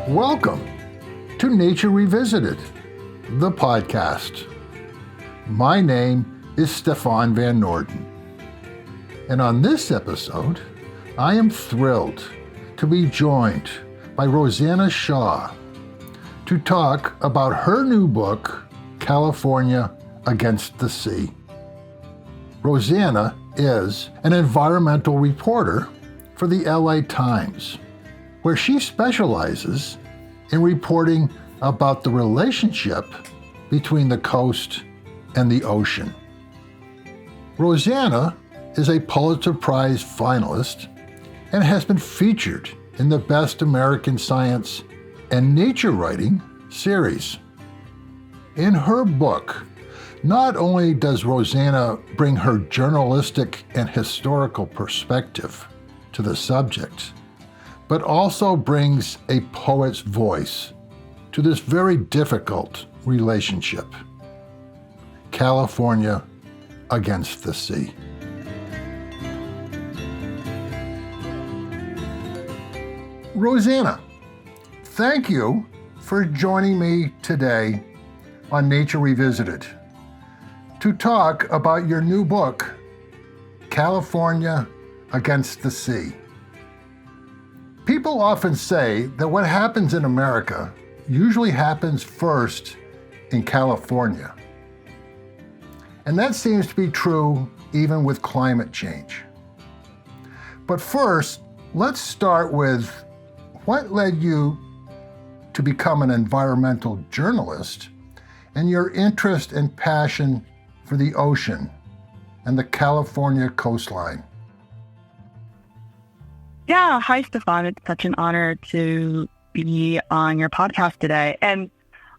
Welcome to Nature Revisited, the podcast. My name is Stefan Van Noorden, and on this episode, I am thrilled to be joined by Rosanna Xia to talk about her new book, California Against the Sea. Rosanna is an environmental reporter for the LA Times, where she specializes in reporting about the relationship between the coast and the ocean. Rosanna is a Pulitzer Prize finalist and has been featured in the Best American Science and Nature Writing series. In her book, not only does Rosanna bring her journalistic and historical perspective to the subject, but also brings a poet's voice to this very difficult relationship. California Against the Sea. Rosanna, thank you for joining me today on Nature Revisited to talk about your new book, California Against the Sea. People often say that what happens in America usually happens first in California. And that seems to be true even with climate change. But first, let's start with what led you to become an environmental journalist and your interest and passion for the ocean and the California coastline. Yeah. Hi, Stefan. It's such an honor to be on your podcast today. And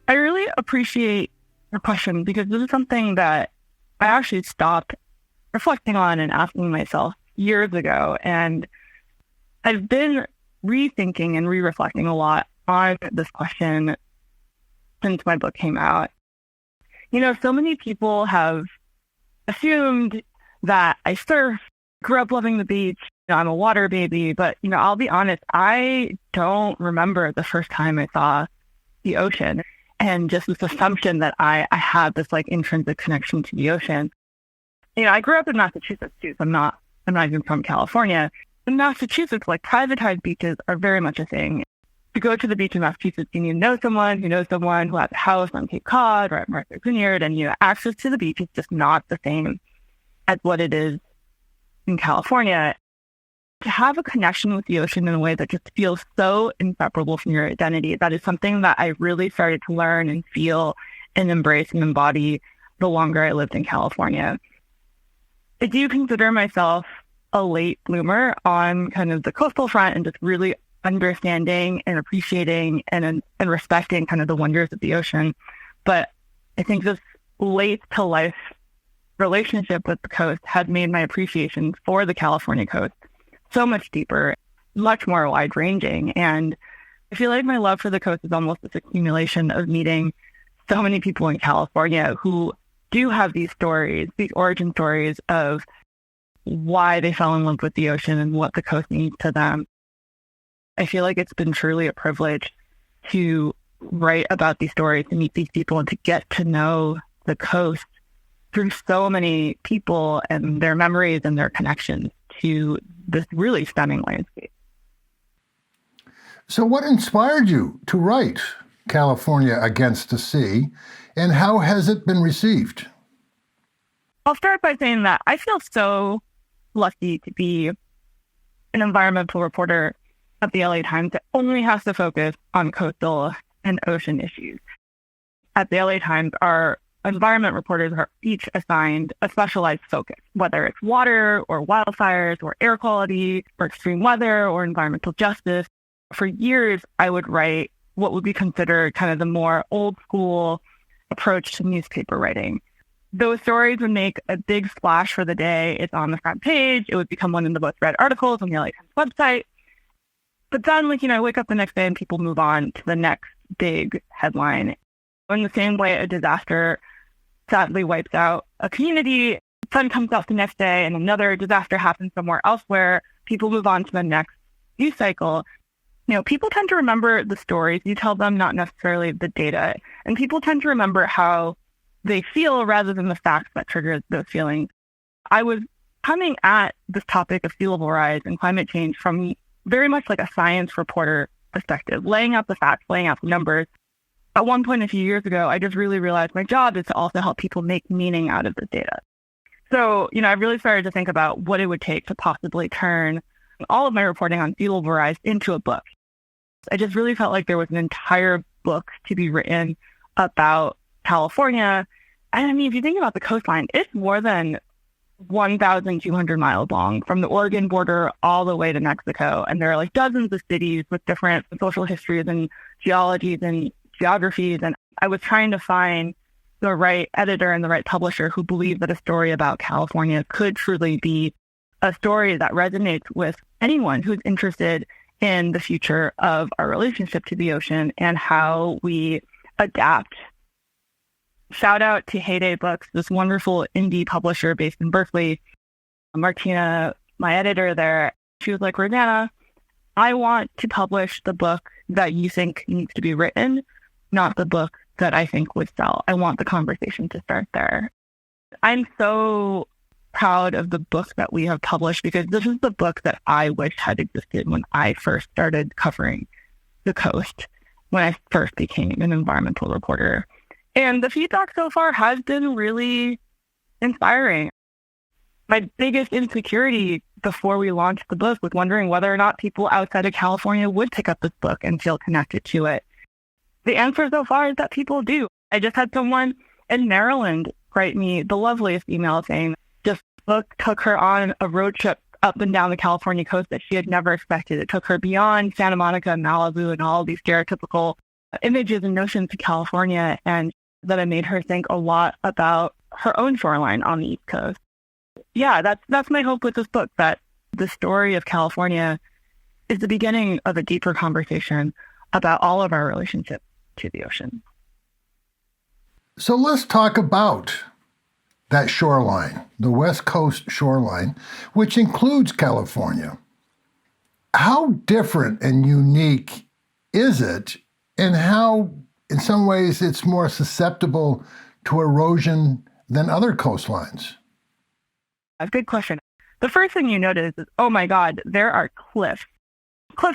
I really appreciate your question because this is something that I actually stopped reflecting on and asking myself years ago. And I've been rethinking and re-reflecting a lot on this question since my book came out. You know, so many people have assumed that I surf, grew up loving the beach, I'm a water baby, but, I'll be honest, I don't remember the first time I saw the ocean, and just this assumption that I had this intrinsic connection to the ocean. I grew up in Massachusetts too, so I'm not even from California. In Massachusetts, privatized beaches are very much a thing. To go to the beach in Massachusetts, you need to know someone who has a house on Cape Cod or at Martha's Vineyard, and access to the beach is just not the same as what it is in California. To have a connection with the ocean in a way that just feels so inseparable from your identity, that is something that I really started to learn and feel and embrace and embody the longer I lived in California. I do consider myself a late bloomer on kind of the coastal front and just really understanding and appreciating and respecting kind of the wonders of the ocean. But I think this late to life relationship with the coast has made my appreciation for the California coast so much deeper, much more wide-ranging. And I feel like my love for the coast is almost this accumulation of meeting so many people in California who do have these stories, these origin stories of why they fell in love with the ocean and what the coast means to them. I feel like it's been truly a privilege to write about these stories, to meet these people, and to get to know the coast through so many people and their memories and their connections to this really stunning landscape. So what inspired you to write California Against the Sea, and how has it been received? I'll start by saying that I feel so lucky to be an environmental reporter at the LA Times that only has to focus on coastal and ocean issues. At the LA Times, our environment reporters are each assigned a specialized focus, whether it's water or wildfires or air quality or extreme weather or environmental justice. For years, I would write what would be considered kind of the more old school approach to newspaper writing. Those stories would make a big splash for the day. It's on the front page. It would become one of the most read articles on the LA Times website. But then, I wake up the next day and people move on to the next big headline. In the same way a disaster sadly wipes out a community, the sun comes out the next day and another disaster happens somewhere elsewhere, people move on to the next news cycle. People tend to remember the stories you tell them, not necessarily the data. And people tend to remember how they feel rather than the facts that trigger those feelings. I was coming at this topic of sea level rise and climate change from very much like a science reporter perspective, laying out the facts, laying out the numbers. At one point a few years ago, I just really realized my job is to also help people make meaning out of this data. So, I really started to think about what it would take to possibly turn all of my reporting on sea level rise into a book. I just really felt like there was an entire book to be written about California. And I mean, if you think about the coastline, it's more than 1,200 miles long from the Oregon border all the way to Mexico. And there are like dozens of cities with different social histories and geologies and geographies. And I was trying to find the right editor and the right publisher who believed that a story about California could truly be a story that resonates with anyone who's interested in the future of our relationship to the ocean and how we adapt. Shout out to Heyday Books, this wonderful indie publisher based in Berkeley. Martina, my editor there, she was like, Rosanna, I want to publish the book that you think needs to be written, not the book that I think would sell. I want the conversation to start there. I'm so proud of the book that we have published because this is the book that I wish had existed when I first started covering the coast, when I first became an environmental reporter. And the feedback so far has been really inspiring. My biggest insecurity before we launched the book was wondering whether or not people outside of California would pick up this book and feel connected to it. The answer so far is that people do. I just had someone in Maryland write me the loveliest email saying this book took her on a road trip up and down the California coast that she had never expected. It took her beyond Santa Monica and Malibu and all these stereotypical images and notions of California, and that it made her think a lot about her own shoreline on the East Coast. Yeah, that's my hope with this book, that the story of California is the beginning of a deeper conversation about all of our relationship to the ocean. So let's talk about that shoreline, the West Coast shoreline, which includes California. How different and unique is it, and how, in some ways, it's more susceptible to erosion than other coastlines? A good question. The first thing you notice is, oh my God, there are cliffs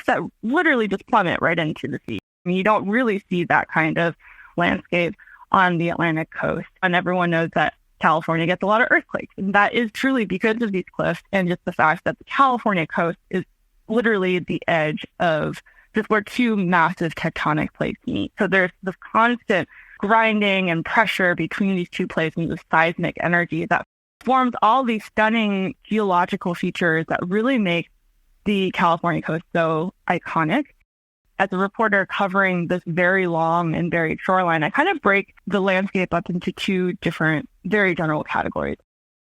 that literally just plummet right into the sea. I mean, you don't really see that kind of landscape on the Atlantic coast. And everyone knows that California gets a lot of earthquakes. And that is truly because of these cliffs and just the fact that the California coast is literally the edge of just where two massive tectonic plates meet. So there's this constant grinding and pressure between these two plates and the seismic energy that forms all these stunning geological features that really make the California coast so iconic. As a reporter covering this very long and varied shoreline, I kind of break the landscape up into two different, very general categories.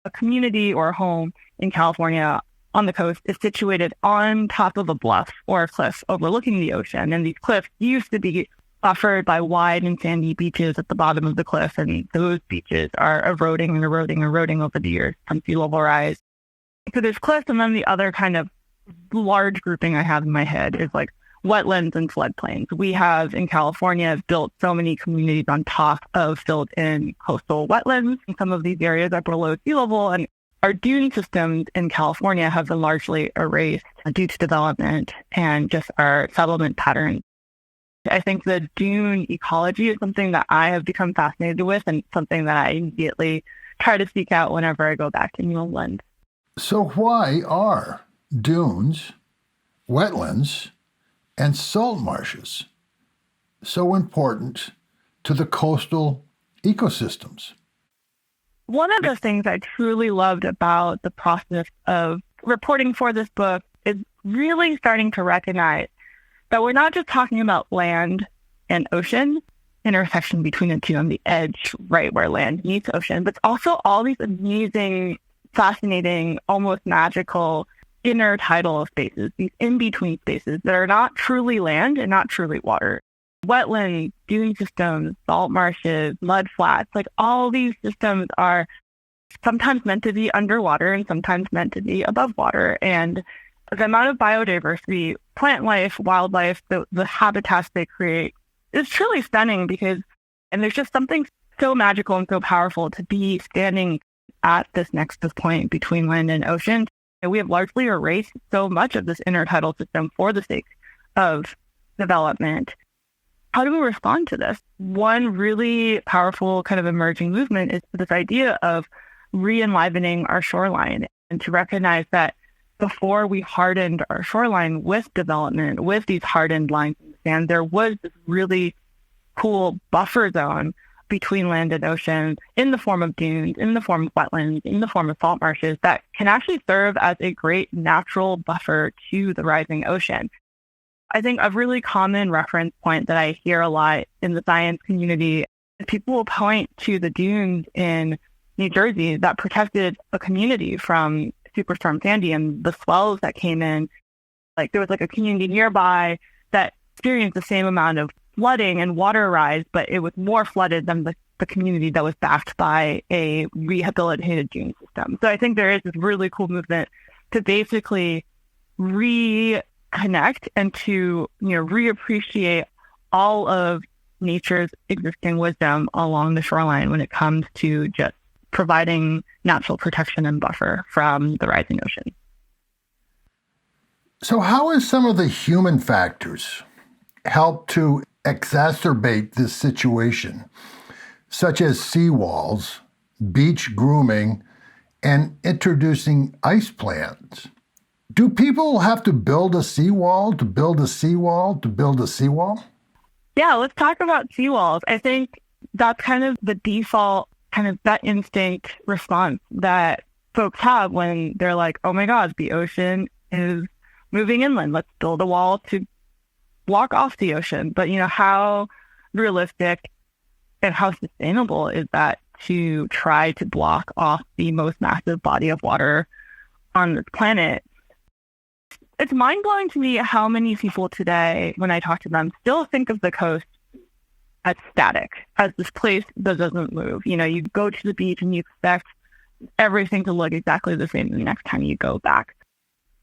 A community or a home in California on the coast is situated on top of a bluff or a cliff overlooking the ocean. And these cliffs used to be buffered by wide and sandy beaches at the bottom of the cliff. And those beaches are eroding and eroding over the years from sea level rise. So there's cliffs, and then the other kind of large grouping I have in my head is like wetlands and floodplains. We have in California built so many communities on top of filled-in coastal wetlands. And some of these areas are below sea level, and our dune systems in California have been largely erased due to development and just our settlement patterns. I think the dune ecology is something that I have become fascinated with and something that I immediately try to seek out whenever I go back to New England. So why are dunes, wetlands, and salt marshes so important to the coastal ecosystems? One of the things I truly loved about the process of reporting for this book is really starting to recognize that we're not just talking about land and ocean, intersection between the two on the edge, right where land meets ocean, but also all these amazing, fascinating, almost magical intertidal spaces, these in-between spaces that are not truly land and not truly water. Wetlands, dune systems, salt marshes, mud flats, like all these systems are sometimes meant to be underwater and sometimes meant to be above water. And The amount of biodiversity, plant life, wildlife, the habitats they create is truly stunning and there's just something so magical and so powerful to be standing at this nexus point between land and ocean. And we have largely erased so much of this intertidal system for the sake of development. How do we respond to this? One really powerful kind of emerging movement is this idea of re-enlivening our shoreline, and to recognize that before we hardened our shoreline with development, with these hardened lines in the sand, there was this really cool buffer zone between land and ocean in the form of dunes, in the form of wetlands, in the form of salt marshes that can actually serve as a great natural buffer to the rising ocean. I think a really common reference point that I hear a lot in the science community is people will point to the dunes in New Jersey that protected a community from Superstorm Sandy and the swells that came in. Like there was like a community nearby that experienced the same amount of flooding and water rise, but it was more flooded than the community that was backed by a rehabilitated dune system. So I think there is this really cool movement to basically reconnect and to, reappreciate all of nature's existing wisdom along the shoreline when it comes to just providing natural protection and buffer from the rising ocean. So how has some of the human factors helped to exacerbate this situation, such as seawalls, beach grooming, and introducing ice plants? Do people have to build a seawall to build a seawall to build a seawall? Yeah, let's talk about seawalls. I think that's kind of the default, kind of that instinct response that folks have when they're like, oh my God, the ocean is moving inland. Let's build a wall to block off the ocean. But, how realistic and how sustainable is that to try to block off the most massive body of water on this planet? It's mind-blowing to me how many people today, when I talk to them, still think of the coast as static, as this place that doesn't move. You go to the beach and you expect everything to look exactly the same the next time you go back.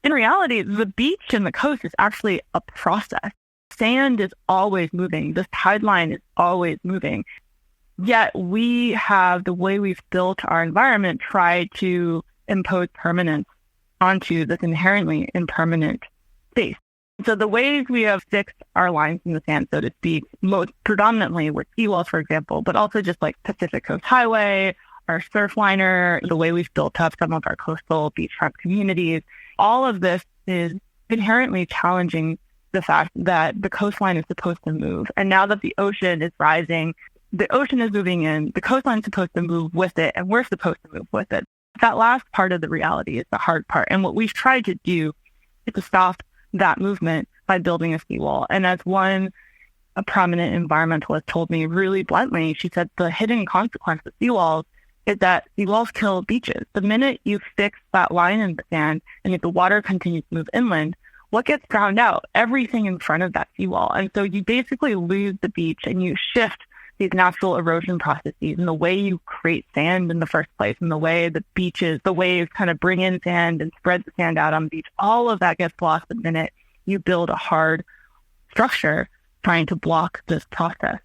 In reality, the beach and the coast is actually a process. Sand is always moving. This tide line is always moving. Yet we have, the way we've built our environment, tried to impose permanence onto this inherently impermanent space. So the ways we have fixed our lines in the sand, so to speak, most predominantly with seawalls, for example, but also just like Pacific Coast Highway, our surf liner, the way we've built up some of our coastal beachfront communities, all of this is inherently challenging the fact that the coastline is supposed to move. And now that the ocean is rising, the ocean is moving in, the coastline is supposed to move with it, and we're supposed to move with it. That last part of the reality is the hard part. And what we've tried to do is to stop that movement by building a seawall. And as a prominent environmentalist told me really bluntly, she said the hidden consequence of seawalls is that seawalls kill beaches. The minute you fix that line in the sand, and if the water continues to move inland, what gets drowned out? Everything in front of that seawall. And so you basically lose the beach and you shift these natural erosion processes and the way you create sand in the first place and the way the beaches, the waves kind of bring in sand and spread the sand out on the beach. All of that gets lost the minute you build a hard structure trying to block this process.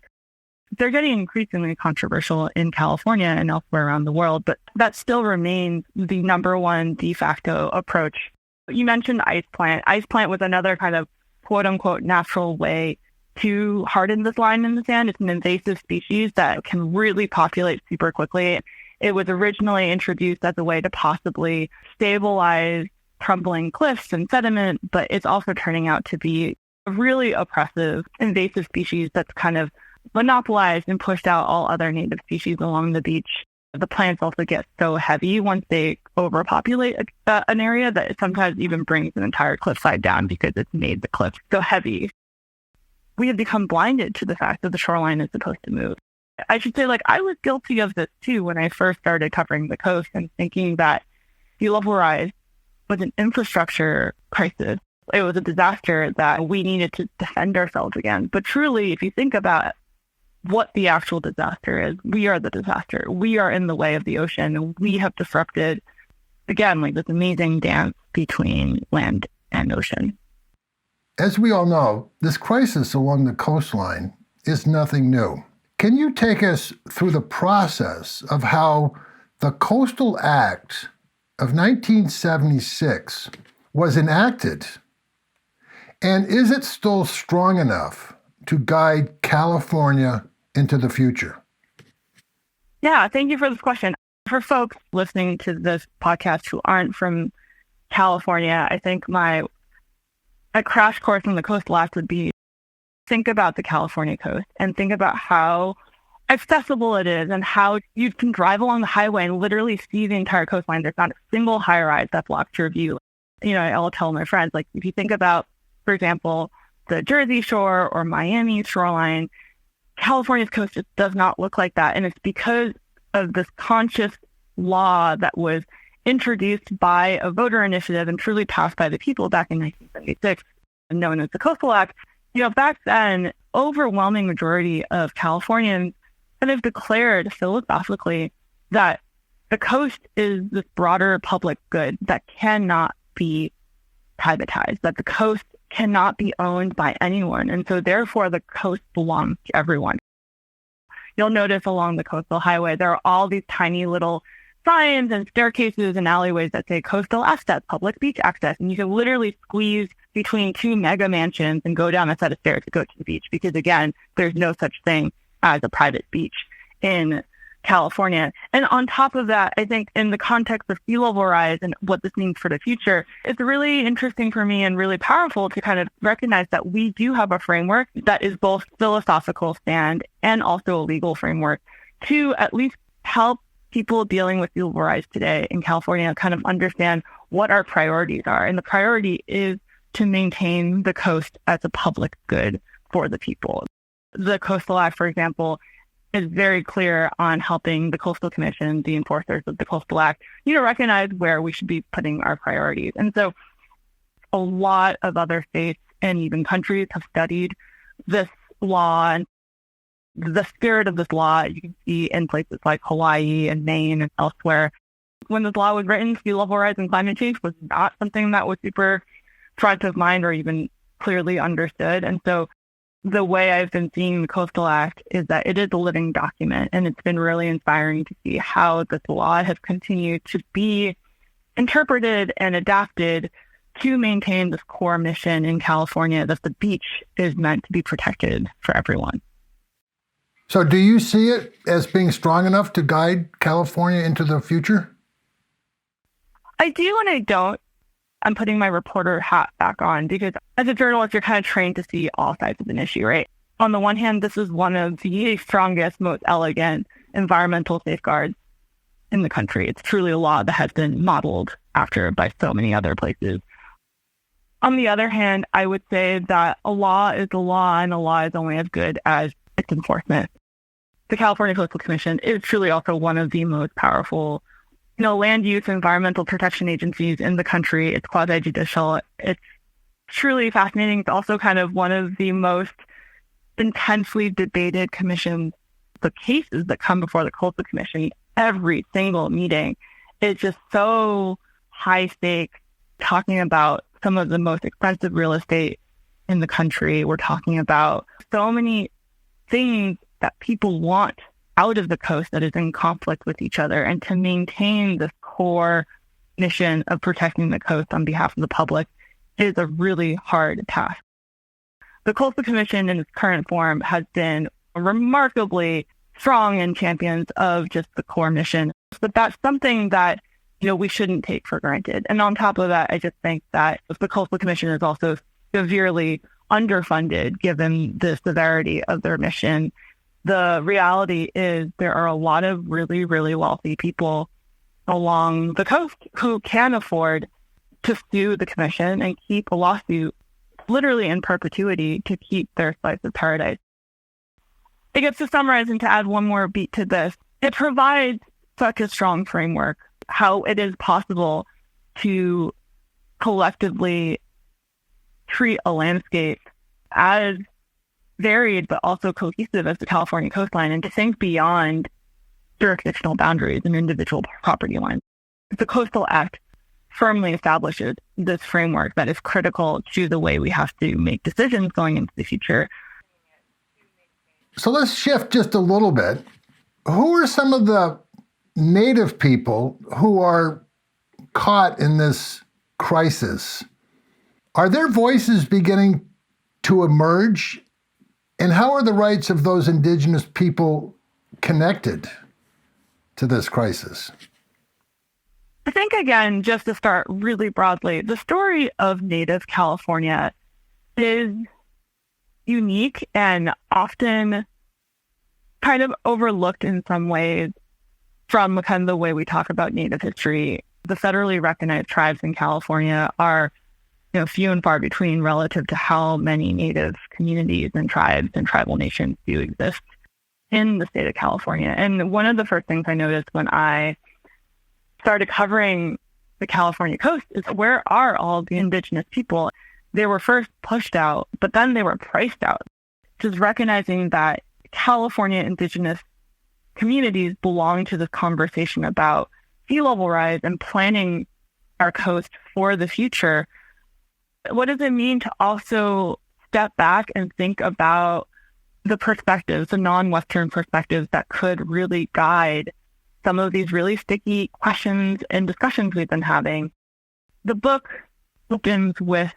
They're getting increasingly controversial in California and elsewhere around the world, but that still remains the number one de facto approach. You mentioned ice plant. Ice plant was another kind of quote unquote natural way to harden this line in the sand. It's an invasive species that can really populate super quickly. It was originally introduced as a way to possibly stabilize crumbling cliffs and sediment, but it's also turning out to be a really oppressive invasive species that's kind of monopolized and pushed out all other native species along the beach. The plants also get so heavy once they overpopulate an area that it sometimes even brings an entire cliffside down because it's made the cliff so heavy. We have become blinded to the fact that the shoreline is supposed to move. I should say, I was guilty of this too when I first started covering the coast and thinking that sea level rise was an infrastructure crisis. It was a disaster that we needed to defend ourselves against. But truly, if you think about what the actual disaster is, we are the disaster. We are in the way of the ocean, and we have disrupted, again, this amazing dance between land and ocean. As we all know, this crisis along the coastline is nothing new. Can you take us through the process of how the Coastal Act of 1976 was enacted? And is it still strong enough to guide California into the future? Yeah, thank you for this question. For folks listening to this podcast who aren't from California, I think a crash course in the Coastal Act would be think about the California coast and think about how accessible it is and how you can drive along the highway and literally see the entire coastline. There's not a single high-rise that blocks your view. I'll tell my friends, like, if you think about, for example, the Jersey Shore or Miami shoreline, California's coast just does not look like that. And it's because of this conscious law that was introduced by a voter initiative and truly passed by the people back in 1976, known as the Coastal Act. Back then, overwhelming majority of Californians kind of declared philosophically that the coast is this broader public good that cannot be privatized, that the coast cannot be owned by anyone. And so therefore, the coast belongs to everyone. You'll notice along the coastal highway, there are all these tiny little signs and staircases and alleyways that say coastal access, public beach access. And you can literally squeeze between two mega mansions and go down a set of stairs to go to the beach. Because again, there's no such thing as a private beach in California. And on top of that, I think in the context of sea level rise and what this means for the future, it's really interesting for me and really powerful to kind of recognize that we do have a framework that is both philosophical stand and also a legal framework to at least help people dealing with sea level rise today in California kind of understand what our priorities are. And the priority is to maintain the coast as a public good for the people. The Coastal Act, for example, is very clear on helping the Coastal Commission, the enforcers of the Coastal Act, recognize where we should be putting our priorities. And so a lot of other states and even countries have studied this law, and the spirit of this law you can see in places like Hawaii and Maine and elsewhere. When this law was written, sea level rise and climate change was not something that was super front of mind or even clearly understood. And so the way I've been seeing the Coastal Act is that it is a living document, and it's been really inspiring to see how this law has continued to be interpreted and adapted to maintain this core mission in California that the beach is meant to be protected for everyone. So do you see it as being strong enough to guide California into the future? I do and I don't. I'm putting my reporter hat back on because as a journalist, you're kind of trained to see all sides of an issue, right? On the one hand, this is one of the strongest, most elegant environmental safeguards in the country. It's truly a law that has been modeled after by so many other places. On the other hand, I would say that a law is a law and a law is only as good as its enforcement. The California Coastal Commission is truly also one of the most powerful land use and environmental protection agencies in the country. It's quasi-judicial. It's truly fascinating. It's also kind of one of the most intensely debated commissions. The cases that come before the Coastal Commission, every single meeting is just so high stakes, talking about some of the most expensive real estate in the country. We're talking about so many things that people want out of the coast that is in conflict with each other, and to maintain this core mission of protecting the coast on behalf of the public is a really hard task. The Coastal Commission in its current form has been remarkably strong and champions of just the core mission, but that's something that we shouldn't take for granted. And on top of that, I just think that the Coastal Commission is also severely underfunded given the severity of their mission. The reality is there are a lot of really, really wealthy people along the coast who can afford to sue the commission and keep a lawsuit literally in perpetuity to keep their slice of paradise. I guess to summarize and to add one more beat to this, it provides such a strong framework how it is possible to collectively treat a landscape as varied but also cohesive as the California coastline, and to think beyond jurisdictional boundaries and individual property lines. The Coastal Act firmly establishes this framework that is critical to the way we have to make decisions going into the future. So let's shift just a little bit. Who are some of the Native people who are caught in this crisis? Are their voices beginning to emerge? And how are the rights of those Indigenous people connected to this crisis? I think, again, just to start really broadly, the story of Native California is unique and often kind of overlooked in some ways from kind of the way we talk about Native history. The federally recognized tribes in California are, few and far between relative to how many Native communities and tribes and tribal nations do exist in the state of California. And one of the first things I noticed when I started covering the California coast is, where are all the Indigenous people? They were first pushed out, but then they were priced out. Just recognizing that California Indigenous communities belong to this conversation about sea level rise and planning our coast for the future. What does it mean to also step back and think about the perspectives, the non-Western perspectives that could really guide some of these really sticky questions and discussions we've been having? The book opens with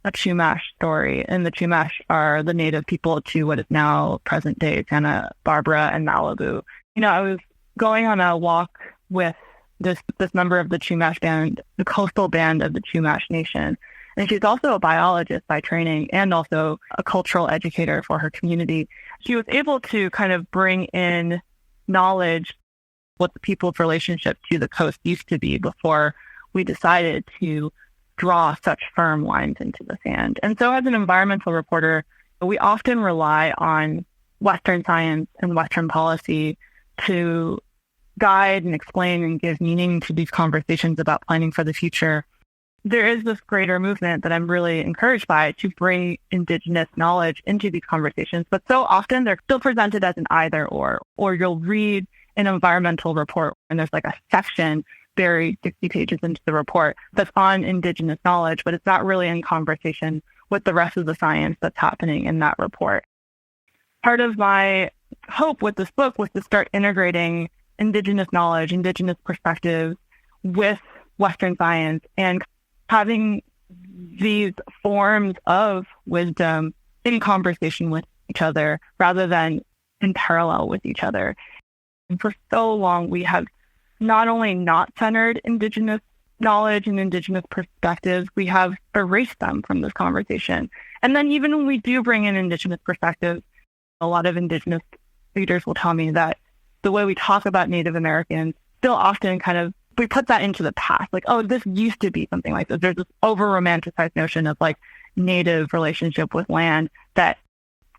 a Chumash story, and the Chumash are the Native people to what is now present-day Santa Barbara and Malibu. I was going on a walk with this member of the Chumash band, the coastal band of the Chumash Nation, and she's also a biologist by training and also a cultural educator for her community. She was able to kind of bring in knowledge what the people's relationship to the coast used to be before we decided to draw such firm lines into the sand. And so as an environmental reporter, we often rely on Western science and Western policy to guide and explain and give meaning to these conversations about planning for the future. There is this greater movement that I'm really encouraged by to bring Indigenous knowledge into these conversations, but so often they're still presented as an either or you'll read an environmental report and there's like a section buried 60 pages into the report that's on Indigenous knowledge, but it's not really in conversation with the rest of the science that's happening in that report. Part of my hope with this book was to start integrating Indigenous knowledge, Indigenous perspectives with Western science and having these forms of wisdom in conversation with each other rather than in parallel with each other. And for so long, we have not only not centered Indigenous knowledge and Indigenous perspectives, we have erased them from this conversation. And then even when we do bring in Indigenous perspectives, a lot of Indigenous leaders will tell me that the way we talk about Native Americans still often we put that into the past. Like, oh, this used to be something like this. There's this over-romanticized notion of like Native relationship with land that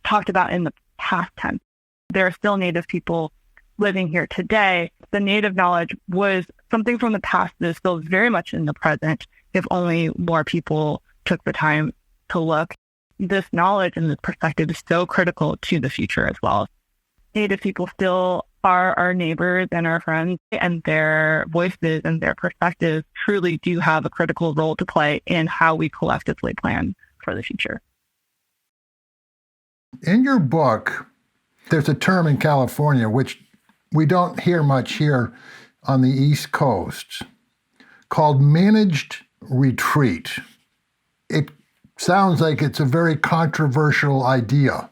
talked about in the past tense. There are still Native people living here today. The Native knowledge was something from the past that is still very much in the present, if only more people took the time to look. This knowledge and this perspective is so critical to the future as well. Native people still are our neighbors and our friends, and their voices and their perspectives truly do have a critical role to play in how we collectively plan for the future. In your book, there's a term in California which we don't hear much here on the East Coast, called managed retreat. It sounds like it's a very controversial idea.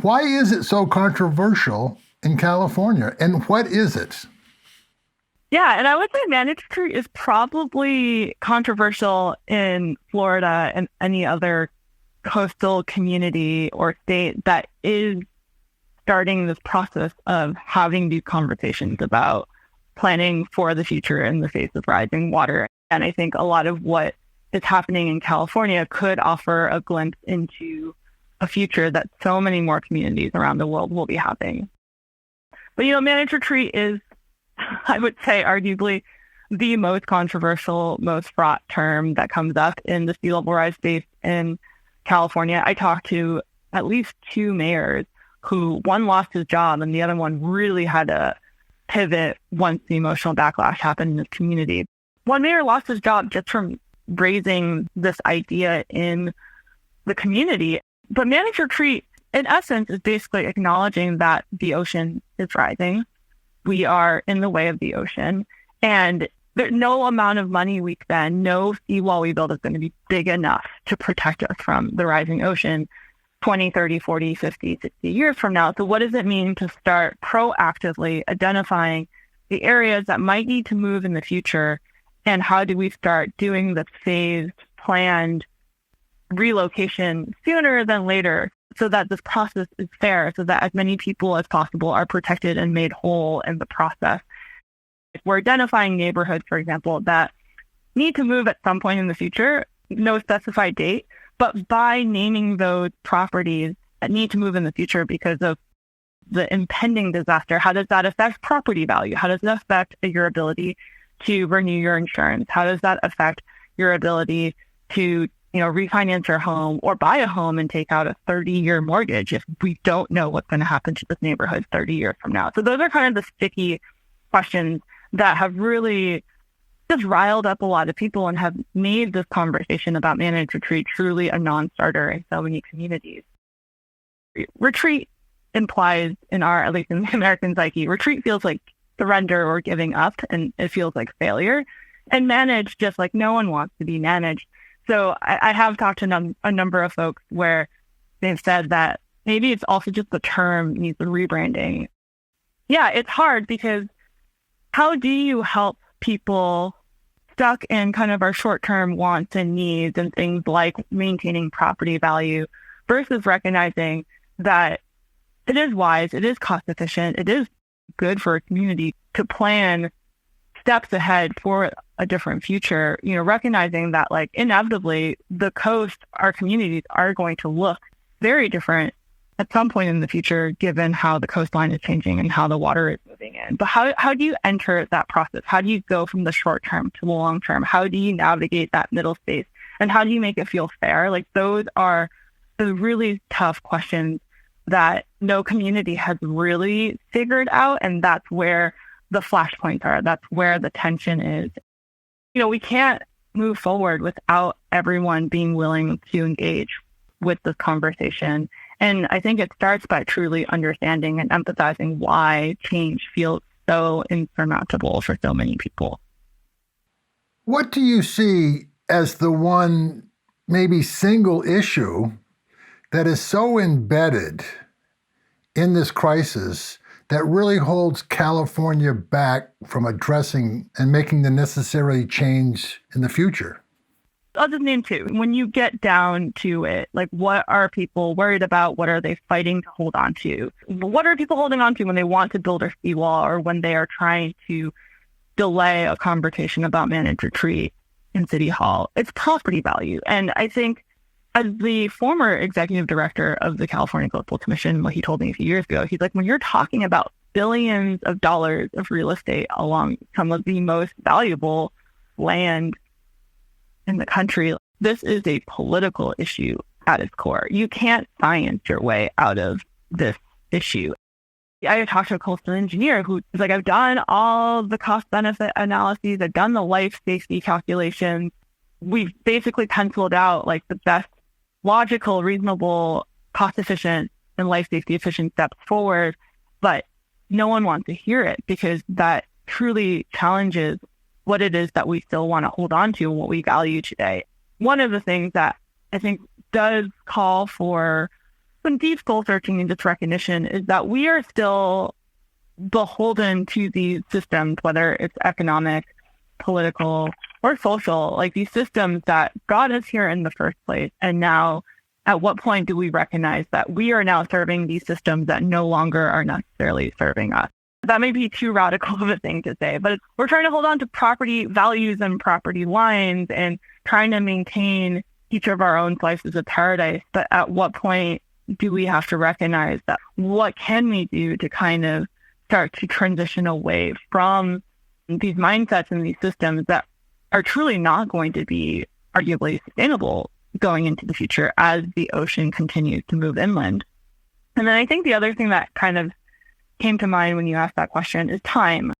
Why is it so controversial in California, and what is it? Yeah, and I would say managed retreat is probably controversial in Florida and any other coastal community or state that is starting this process of having these conversations about planning for the future in the face of rising water. And I think a lot of what is happening in California could offer a glimpse into a future that so many more communities around the world will be having. But, managed retreat is, I would say, arguably the most controversial, most fraught term that comes up in the sea level rise space in California. I talked to at least two mayors who, one lost his job and the other one really had to pivot once the emotional backlash happened in his community. one mayor lost his job just from raising this idea in the community. But managed retreat, in essence, is basically acknowledging that the ocean is rising. We are in the way of the ocean. And there's no amount of money we spend, no seawall we build is going to be big enough to protect us from the rising ocean 20, 30, 40, 50, 60 years from now. So what does it mean to start proactively identifying the areas that might need to move in the future? And how do we start doing the phased, planned relocation sooner than later so that this process is fair, so that as many people as possible are protected and made whole in the process? We're identifying neighborhoods, for example, that need to move at some point in the future, no specified date, but by naming those properties that need to move in the future because of the impending disaster, how does that affect property value? How does it affect your ability to renew your insurance? How does that affect your ability to, refinance your home or buy a home and take out a 30-year mortgage if we don't know what's going to happen to this neighborhood 30 years from now? So those are kind of the sticky questions that have really just riled up a lot of people and have made this conversation about managed retreat truly a non-starter in so many communities. Retreat implies at least in the American psyche, retreat feels like surrender or giving up, and it feels like failure. And managed, just like no one wants to be managed. So I have talked to a number of folks where they've said that maybe it's also just the term needs a rebranding. Yeah, it's hard because how do you help people stuck in kind of our short-term wants and needs and things like maintaining property value versus recognizing that it is wise, it is cost efficient, it is good for a community to plan steps ahead for a different future, recognizing that like inevitably the coast, our communities are going to look very different at some point in the future, given how the coastline is changing and how the water is moving in. But how do you enter that process? How do you go from the short term to the long term? How do you navigate that middle space? And how do you make it feel fair? Like those are the really tough questions that no community has really figured out. And that's where the flashpoints are. That's where the tension is. We can't move forward without everyone being willing to engage with this conversation. And I think it starts by truly understanding and empathizing why change feels so insurmountable for so many people. What do you see as the one maybe single issue that is so embedded in this crisis that really holds California back from addressing and making the necessary change in the future? I'll just name two. When you get down to it, like what are people worried about? What are they fighting to hold on to? What are people holding on to when they want to build a seawall or when they are trying to delay a conversation about managed retreat in City Hall? It's property value. And I think as the former executive director of the California Coastal Commission, what he told me a few years ago, he's like, when you're talking about billions of dollars of real estate along some of the most valuable land in the country, this is a political issue at its core. You can't science your way out of this issue. I talked to a coastal engineer who was like, I've done all the cost benefit analyses. I've done the life safety calculations. We've basically penciled out like the best logical, reasonable, cost efficient and life safety efficient steps forward. But no one wants to hear it because that truly challenges what it is that we still want to hold on to and what we value today. One of the things that I think does call for some deep soul searching and just recognition is that we are still beholden to these systems, whether it's economic, political, or social, like these systems that got us here in the first place. And now, at what point do we recognize that we are now serving these systems that no longer are necessarily serving us? That may be too radical of a thing to say, but we're trying to hold on to property values and property lines and trying to maintain each of our own slices of paradise. But at what point do we have to recognize that what can we do to kind of start to transition away from these mindsets and these systems that are truly not going to be arguably sustainable going into the future as the ocean continues to move inland? And then I think the other thing that kind of came to mind when you asked that question is time.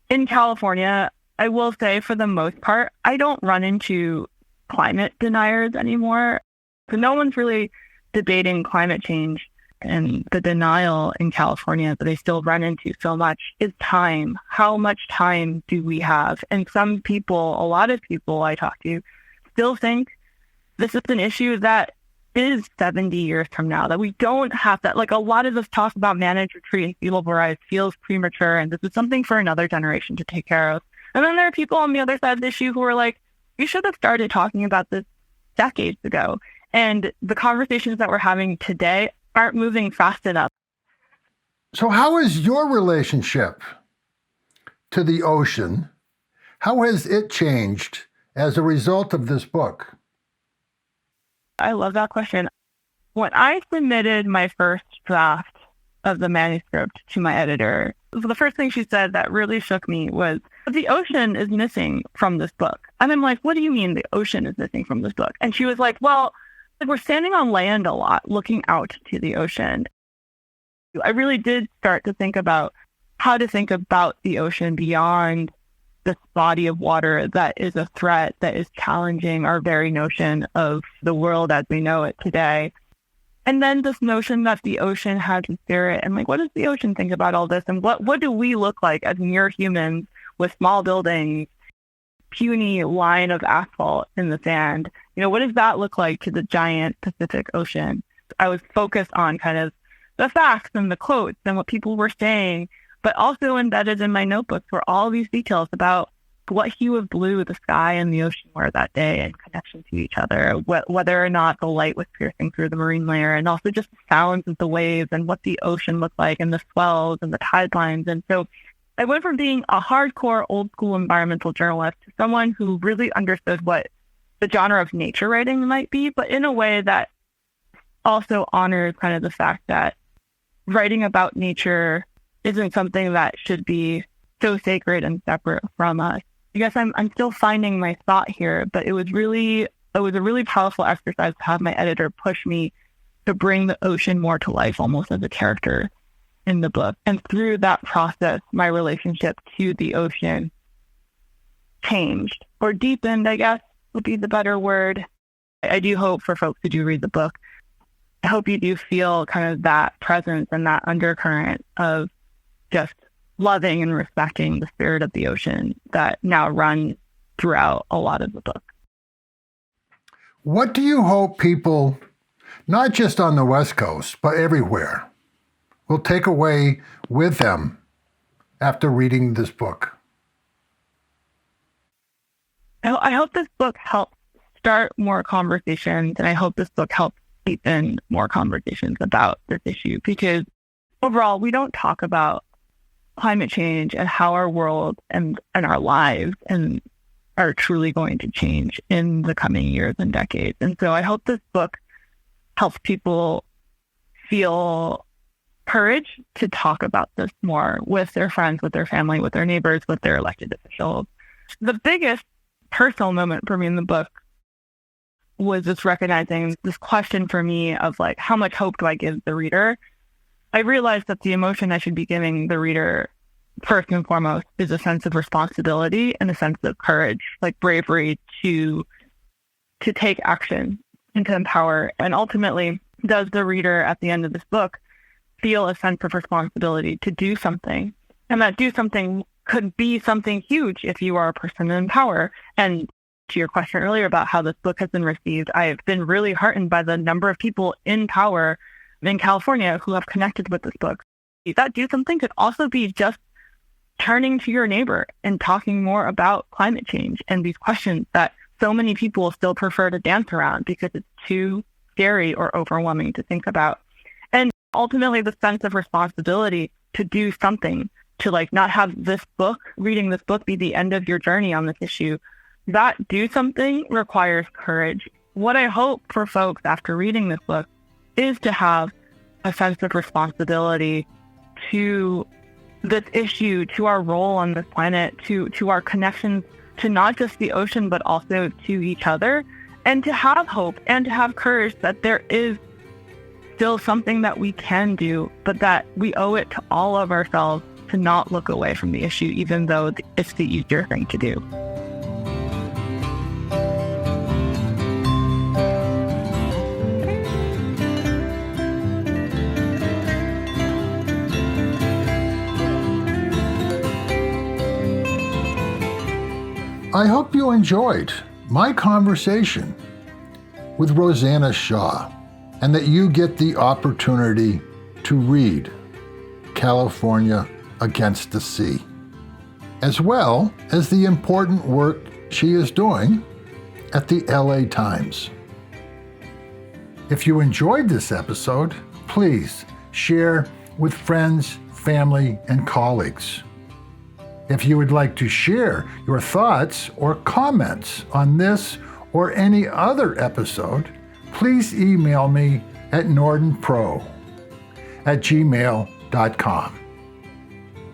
In California, I will say for the most part, I don't run into climate deniers anymore. So no one's really debating climate change, and the denial in California that I still run into so much is time. How much time do we have? And some people, a lot of people I talk to, still think this is an issue that is 70 years from now, that we don't have that. Like, a lot of this talk about manage, retreat, and feasible rise feels premature, and this is something for another generation to take care of. And then there are people on the other side of the issue who are like, you should have started talking about this decades ago. And the conversations that we're having today aren't moving fast enough. So how is your relationship to the ocean? How has it changed as a result of this book? I love that question. When I submitted my first draft of the manuscript to my editor, the first thing she said that really shook me was, the ocean is missing from this book. And I'm like, what do you mean the ocean is missing from this book? And she was like, well, we're standing on land a lot, looking out to the ocean. I really did start to think about how to think about the ocean beyond this body of water that is a threat, that is challenging our very notion of the world as we know it today. And then this notion that the ocean has a spirit, and like, what does the ocean think about all this? And what do we look like as mere humans with small buildings, puny line of asphalt in the sand? You know, what does that look like to the giant Pacific Ocean? I was focused on kind of the facts and the quotes and what people were saying, but also embedded in my notebooks were all these details about what hue of blue the sky and the ocean were that day in connection to each other, whether or not the light was piercing through the marine layer, and also just the sounds of the waves and what the ocean looked like and the swells and the tide lines. And so I went from being a hardcore old school environmental journalist to someone who really understood what the genre of nature writing might be, but in a way that also honors kind of the fact that writing about nature isn't something that should be so sacred and separate from us. I guess I'm still finding my thought here, but it was a really powerful exercise to have my editor push me to bring the ocean more to life, almost as a character in the book. And through that process, my relationship to the ocean changed, or deepened, I guess would be the better word. I do hope for folks who do read the book, I hope you do feel kind of that presence and that undercurrent of just loving and respecting the spirit of the ocean that now runs throughout a lot of the book. What do you hope people, not just on the West Coast, but everywhere, will take away with them after reading this book? I hope this book helps start more conversations, and I hope this book helps deepen more conversations about this issue, because overall, we don't talk about climate change and how our world and our lives and are truly going to change in the coming years and decades. And so I hope this book helps people feel courage to talk about this more with their friends, with their family, with their neighbors, with their elected officials. The biggest personal moment for me in the book was just recognizing this question for me of like, how much hope do I give the reader? I realized that the emotion I should be giving the reader first and foremost is a sense of responsibility and a sense of courage, like bravery to take action and to empower. And ultimately, does the reader at the end of this book feel a sense of responsibility to do something? And that do something could be something huge if you are a person in power. And to your question earlier about how this book has been received, I've been really heartened by the number of people in power in California who have connected with this book. That do something could also be just turning to your neighbor and talking more about climate change and these questions that so many people still prefer to dance around because it's too scary or overwhelming to think about. And ultimately, the sense of responsibility to do something, to like not have this book, reading this book, be the end of your journey on this issue. That do something requires courage. What I hope for folks after reading this book is to have a sense of responsibility to this issue, to our role on this planet, to our connections to not just the ocean, but also to each other, and to have hope and to have courage that there is still something that we can do, but that we owe it to all of ourselves to not look away from the issue, even though it's the easier thing to do. I hope you enjoyed my conversation with Rosanna Xia, and that you get the opportunity to read California Against the Sea, as well as the important work she is doing at the LA Times. If you enjoyed this episode, please share with friends, family, and colleagues. If you would like to share your thoughts or comments on this or any other episode, please email me at nordenpro@gmail.com.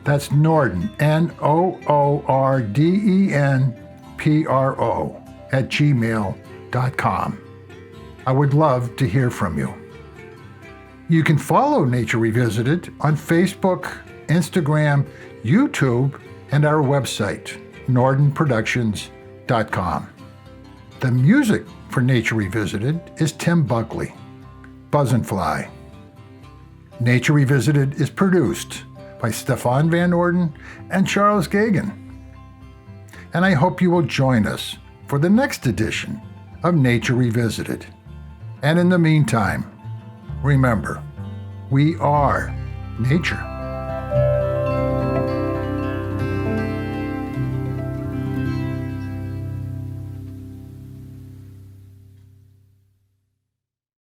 That's Norden, NOORDENPRO @gmail.com. I would love to hear from you. You can follow Nature Revisited on Facebook, Instagram, YouTube, and our website, nordenproductions.com. The music for Nature Revisited is Tim Buckley, Buzz and Fly. Nature Revisited is produced by Stefan Van Norden and Charles Gagan. And I hope you will join us for the next edition of Nature Revisited. And in the meantime, remember, we are nature.